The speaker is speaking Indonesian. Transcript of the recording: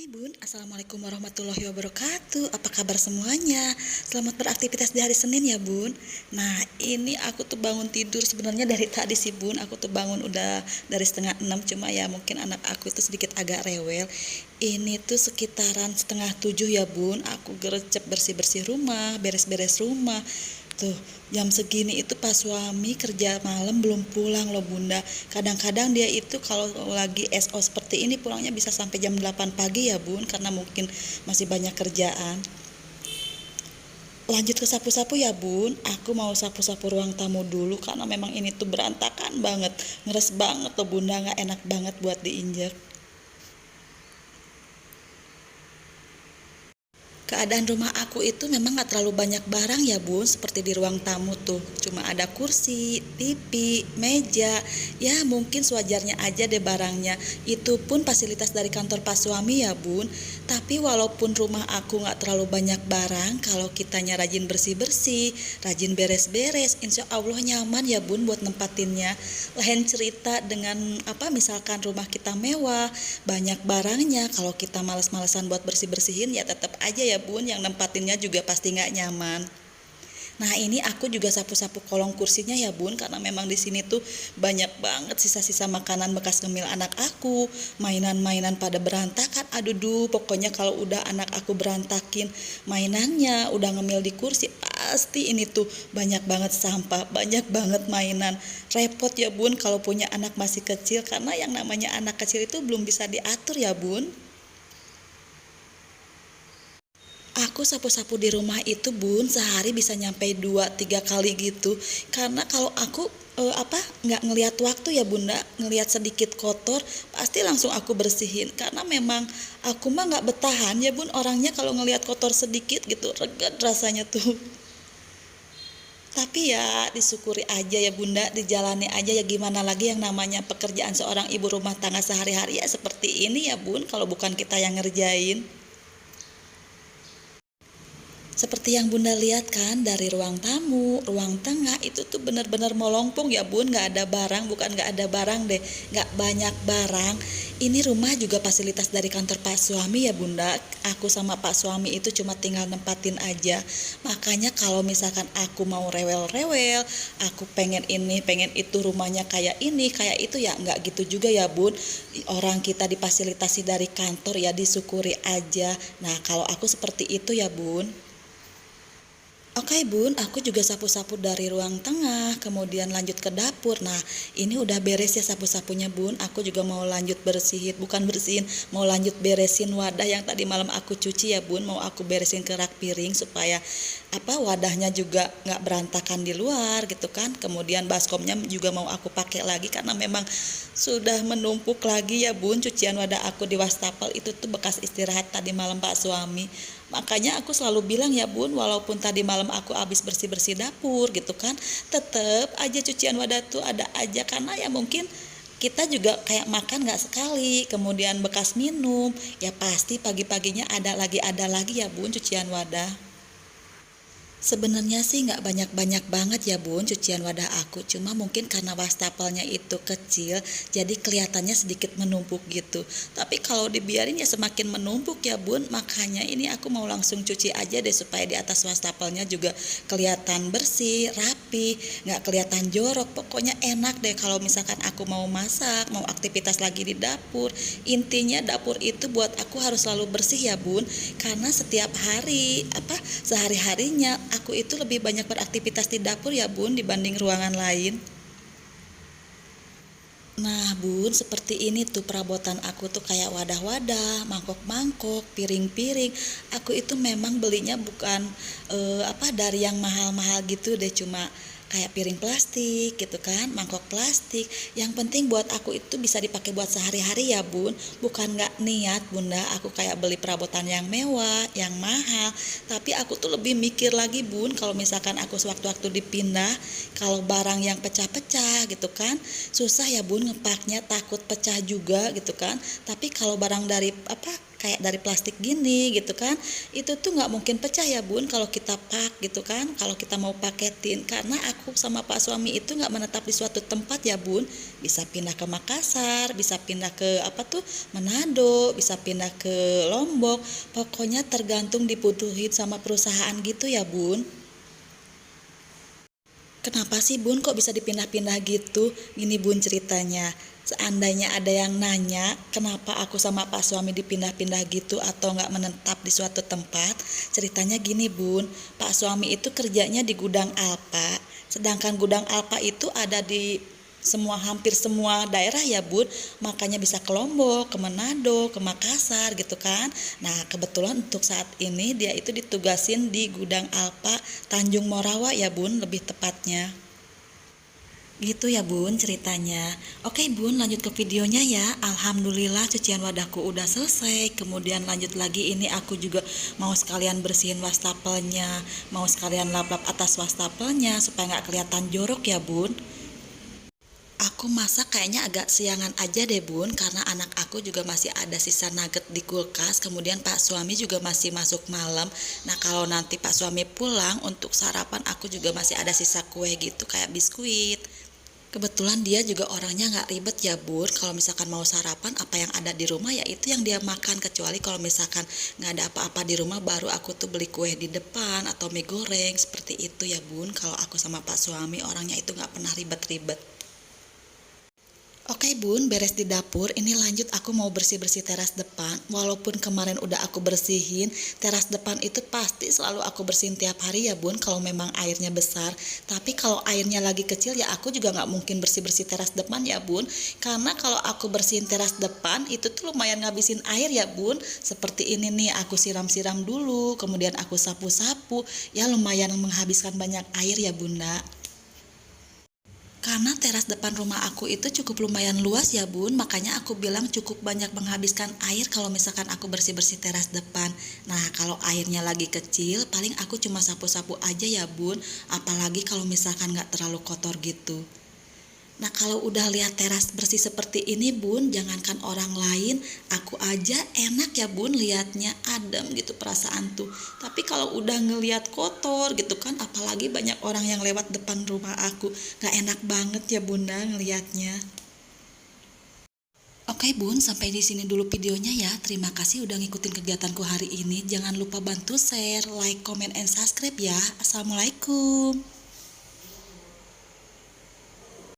Hai Bun, Assalamualaikum warahmatullahi wabarakatuh. Apa kabar semuanya? Selamat beraktivitas di hari Senin ya Bun. Nah ini aku tuh bangun tidur sebenarnya dari tadi sih Bun. Aku tuh bangun udah dari setengah 6, cuma ya mungkin anak aku itu sedikit agak rewel. Ini tuh sekitaran setengah 7 ya Bun. Aku gercep bersih-bersih rumah, beres-beres rumah. Tuh, jam segini itu pas suami kerja malam belum pulang loh Bunda. Kadang-kadang dia itu kalau lagi SO seperti ini pulangnya bisa sampai jam 8 pagi ya Bun, karena mungkin masih banyak kerjaan. Lanjut ke sapu-sapu ya Bun. Aku mau sapu-sapu ruang tamu dulu karena memang ini tuh berantakan banget. Ngeres banget loh Bunda, nggak enak banget buat diinjak. Keadaan rumah aku itu memang gak terlalu banyak barang ya Bun, seperti di ruang tamu tuh. Cuma ada kursi, TV, meja, ya mungkin sewajarnya aja deh barangnya. Itu pun fasilitas dari kantor pas suami ya Bun. Tapi walaupun rumah aku gak terlalu banyak barang, kalau kitanya rajin bersih-bersih, rajin beres-beres, insya Allah nyaman ya Bun buat nempatinnya. Lain cerita dengan misalkan rumah kita mewah, banyak barangnya, kalau kita males-malesan buat bersih-bersihin ya tetap aja ya Bun, yang nempatinnya juga pasti nggak nyaman. Nah ini aku juga sapu-sapu kolong kursinya ya Bun, karena memang di sini tuh banyak banget sisa-sisa makanan bekas ngemil anak aku, mainan-mainan pada berantakan. Aduh duh, pokoknya kalau udah anak aku berantakin mainannya, udah ngemil di kursi, pasti ini tuh banyak banget sampah, banyak banget mainan. Repot ya Bun kalau punya anak masih kecil, karena yang namanya anak kecil itu belum bisa diatur ya Bun. Aku sapu-sapu di rumah itu Bun sehari bisa nyampe 2-3 kali gitu. Karena kalau aku nggak ngelihat waktu ya Bunda, ngelihat sedikit kotor pasti langsung aku bersihin. Karena memang aku mah nggak betahan ya Bun, orangnya kalau ngelihat kotor sedikit gitu reget rasanya tuh. Tapi ya disyukuri aja ya Bunda, dijalani aja ya, gimana lagi yang namanya pekerjaan seorang ibu rumah tangga sehari-hari ya seperti ini ya Bun, kalau bukan kita yang ngerjain. Seperti yang Bunda lihat kan, dari ruang tamu, ruang tengah itu tuh benar-benar molongpong ya Bun, nggak ada barang, bukan nggak ada barang deh, nggak banyak barang. Ini rumah juga fasilitas dari kantor Pak Suami ya Bunda. Aku sama Pak Suami itu cuma tinggal nempatin aja. Makanya kalau misalkan aku mau rewel-rewel, aku pengen ini, pengen itu, rumahnya kayak ini, kayak itu, ya nggak gitu juga ya Bun. Orang kita difasilitasi dari kantor ya disyukuri aja. Nah kalau aku seperti itu ya Bun. Oke Bun, aku juga sapu-sapu dari ruang tengah, kemudian lanjut ke dapur. Nah, ini udah beres ya sapu-sapunya Bun. Aku juga mau lanjut bersihin, bukan bersihin, mau lanjut beresin wadah yang tadi malam aku cuci ya Bun. Mau aku beresin ke rak piring supaya wadahnya juga nggak berantakan di luar gitu kan. Kemudian baskomnya juga mau aku pakai lagi karena memang sudah menumpuk lagi ya Bun. Cucian wadah aku di wastafel itu tuh bekas istirahat tadi malam Pak Suami. Makanya aku selalu bilang ya Bun, walaupun tadi malam aku habis bersih-bersih dapur gitu kan, tetep aja cucian wadah tuh ada aja, karena ya mungkin kita juga kayak makan nggak sekali, kemudian bekas minum, ya pasti pagi-paginya ada lagi ya Bun cucian wadah. Sebenarnya sih nggak banyak-banyak banget ya Bun cucian wadah aku, cuma mungkin karena wastafelnya itu kecil jadi kelihatannya sedikit menumpuk gitu. Tapi kalau dibiarin ya semakin menumpuk ya Bun, makanya ini aku mau langsung cuci aja deh supaya di atas wastafelnya juga kelihatan bersih, rapi, nggak kelihatan jorok. Pokoknya enak deh kalau misalkan aku mau masak, mau aktivitas lagi di dapur. Intinya dapur itu buat aku harus selalu bersih ya Bun, karena setiap hari sehari-harinya aku itu lebih banyak beraktivitas di dapur ya Bun dibanding ruangan lain. Nah Bun, seperti ini tuh perabotan aku tuh kayak wadah-wadah, mangkok-mangkok, piring-piring. Aku itu memang belinya bukan dari yang mahal-mahal gitu deh, cuma kayak piring plastik gitu kan, mangkok plastik. Yang penting buat aku itu bisa dipakai buat sehari-hari ya Bun. Bukan nggak niat Bunda, aku kayak beli perabotan yang mewah, yang mahal. Tapi aku tuh lebih mikir lagi Bun, kalau misalkan aku sewaktu-waktu dipindah, kalau barang yang pecah-pecah gitu kan, susah ya Bun ngepaknya, takut pecah juga gitu kan. Tapi kalau barang dari kayak dari plastik gini gitu kan, itu tuh nggak mungkin pecah ya bun kalau kita pak gitu kan, kalau kita mau paketin. Karena aku sama pak suami itu nggak menetap di suatu tempat ya bun, bisa pindah ke Makassar, bisa pindah ke apa tuh Manado, bisa pindah ke Lombok, pokoknya tergantung dibutuhin sama perusahaan gitu ya bun. Kenapa sih bun kok bisa dipindah-pindah gitu? Gini bun ceritanya. Seandainya ada yang nanya kenapa aku sama pak suami dipindah-pindah gitu atau nggak menetap di suatu tempat, ceritanya gini bun, pak suami itu kerjanya di gudang Alpa, sedangkan gudang Alpa itu ada di hampir semua daerah ya bun, makanya bisa ke Lombok, ke Manado, ke Makassar gitu kan. Nah kebetulan untuk saat ini dia itu ditugasin di gudang Alpa Tanjung Morawa ya bun, lebih tepatnya. Gitu ya bun ceritanya. Oke bun, lanjut ke videonya ya. Alhamdulillah cucian wadahku udah selesai. Kemudian lanjut lagi, ini aku juga mau sekalian bersihin wastafelnya, mau sekalian lap-lap atas wastafelnya supaya nggak kelihatan jorok ya bun. Aku masak kayaknya agak siangan aja deh bun, karena anak aku juga masih ada sisa nugget di kulkas. Kemudian pak suami juga masih masuk malam. Nah kalau nanti pak suami pulang untuk sarapan, aku juga masih ada sisa kue gitu kayak biskuit. Kebetulan dia juga orangnya nggak ribet ya bun, kalau misalkan mau sarapan apa yang ada di rumah ya itu yang dia makan. Kecuali kalau misalkan nggak ada apa-apa di rumah, baru aku tuh beli kue di depan atau mie goreng, seperti itu ya bun. Kalau aku sama pak suami orangnya itu nggak pernah ribet-ribet. Oke bun, beres di dapur, ini lanjut aku mau bersih-bersih teras depan. Walaupun kemarin udah aku bersihin, teras depan itu pasti selalu aku bersihin tiap hari ya bun kalau memang airnya besar. Tapi kalau airnya lagi kecil ya aku juga nggak mungkin bersih-bersih teras depan ya bun. Karena kalau aku bersihin teras depan itu tuh lumayan ngabisin air ya bun. Seperti ini nih, aku siram-siram dulu, kemudian aku sapu-sapu, ya lumayan menghabiskan banyak air ya bunda. Karena teras depan rumah aku itu cukup lumayan luas ya bun, makanya aku bilang cukup banyak menghabiskan air kalau misalkan aku bersih-bersih teras depan. Nah kalau airnya lagi kecil, paling aku cuma sapu-sapu aja ya bun, apalagi kalau misalkan nggak terlalu kotor gitu. Nah kalau udah lihat teras bersih seperti ini bun, jangankan orang lain, aku aja enak ya bun liatnya, adem gitu perasaan tuh. Tapi kalau udah ngeliat kotor gitu kan, apalagi banyak orang yang lewat depan rumah aku, gak enak banget ya bunda ngeliatnya. Oke bun, sampai di sini dulu videonya ya. Terima kasih udah ngikutin kegiatanku hari ini. Jangan lupa bantu share, like, comment, and subscribe ya. Assalamualaikum.